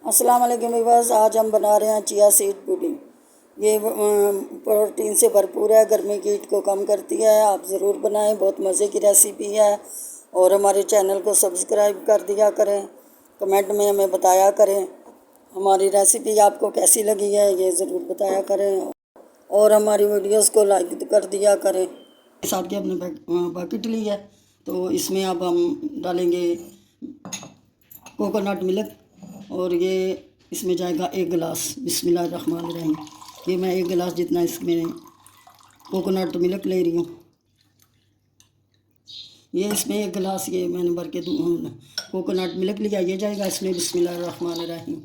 अस्सलाम वालेकुम व्यूअर्स। आज हम बना रहे हैं चिया सीड पुडिंग। ये प्रोटीन से भरपूर है, गर्मी की हीट को कम करती है। आप ज़रूर बनाएं, बहुत मज़े की रेसिपी है। और हमारे चैनल को सब्सक्राइब कर दिया करें, कमेंट में हमें बताया करें हमारी रेसिपी आपको कैसी लगी है, ये ज़रूर बताया करें। और हमारी वीडियोस को लाइक कर दिया करें। साथ के अपने बकेट ली है, तो इसमें अब हम डालेंगे कोकोनट मिल्क। और ये इसमें जाएगा 1 गिलास। बिस्मिल्लाहिर्रहमानिर्रहीम। ये मैं 1 गिलास जितना इसमें कोकोनट मिल्क ले रही हूँ। ये इसमें 1 गिलास ये मैंने भर के कोकोनट मिल्क लिया, ये जाएगा इसमें। बिस्मिल्लाहिर्रहमानिर्रहीम।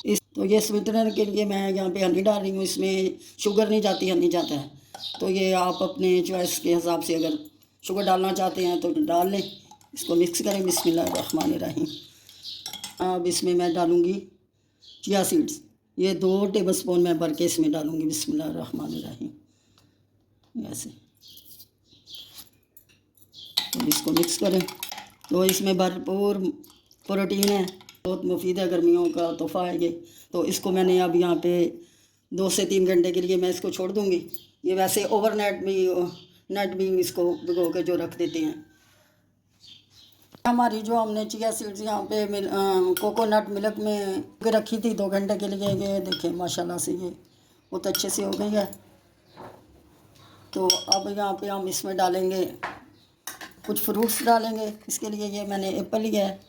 इस तो ये स्वीटनर के लिए मैं यहाँ पे हनी डाल रही हूँ। इसमें शुगर नहीं जाती, हनी जाता है। तो ये आप अपने चॉइस के हिसाब से अगर शुगर डालना चाहते हैं तो डाल लें। इसको मिक्स करें। बिस्मिल्लाहिर्रहमानिर्रहीम। अब इसमें मैं डालूँगी चिया सीड्स। ये 2 टेबलस्पून मैं भर के इसमें डालूँगी। बिस्मिल्लाहिर्रहमानिर्रहीम। ऐसे तो इसको मिक्स करें। तो इसमें भरपूर प्रोटीन है, बहुत मुफीद है, गर्मियों का तोहफ़ा है ये। तो इसको मैंने अब यहाँ पे 2 से 3 घंटे के लिए मैं इसको छोड़ दूँगी। ये वैसे ओवरनाइट भी नाइट भी इसको भिगो के जो रख देते हैं। हमारी जो हमने चिया सीड्स यहाँ पे कोकोनट मिल्क में रखी थी 2 घंटे के लिए, ये देखें माशाल्लाह से ये बहुत अच्छे से हो गई है। तो अब यहाँ पे हम इसमें डालेंगे कुछ फ्रूट्स डालेंगे। इसके लिए ये मैंने एप्पल लिया है,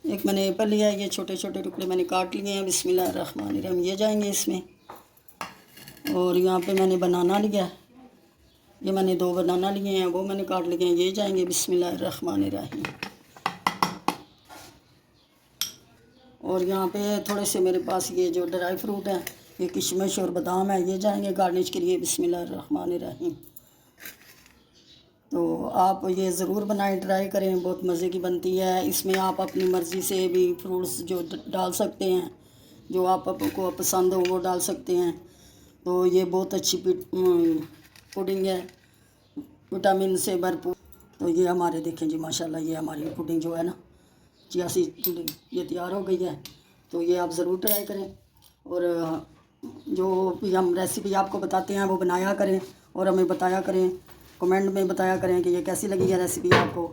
एक मैंने एप्पल लिया है, ये छोटे छोटे टुकड़े मैंने काट लिए हैं। बिस्मिल्लाहिर्रहमानिर्रहीम। ये जाएंगे इसमें। और यहाँ पे मैंने बनाना लिया है, ये मैंने 2 बनाना लिए हैं, वो मैंने काट लिए हैं, ये जाएंगे। बिस्मिल्लाहिर्रहमानिर्रहीम। और यहाँ पे थोड़े से मेरे पास ये जो ड्राई फ्रूट है, ये किशमिश और बादाम है, ये जाएंगे गार्निश के लिए। बिस्मिल्लाहिर्रहमानिर्रहीम। तो आप ये ज़रूर बनाएं, ट्राई करें, बहुत मज़े की बनती है। इसमें आप अपनी मर्ज़ी से भी फ्रूट्स जो डाल सकते हैं, जो आपको पसंद हो वो डाल सकते हैं। तो ये बहुत अच्छी पुडिंग है, विटामिन से भरपूर। तो ये हमारे देखें जी माशाल्लाह, ये हमारी पुडिंग जो है ना, चिया सीड पुडिंग, ये तैयार हो गई है। तो ये आप ज़रूर ट्राई करें। और जो भी हम रेसिपी आपको बताते हैं वो बनाया करें और हमें बताया करें, कमेंट में बताया करें कि ये कैसी लगी है रेसिपी आपको।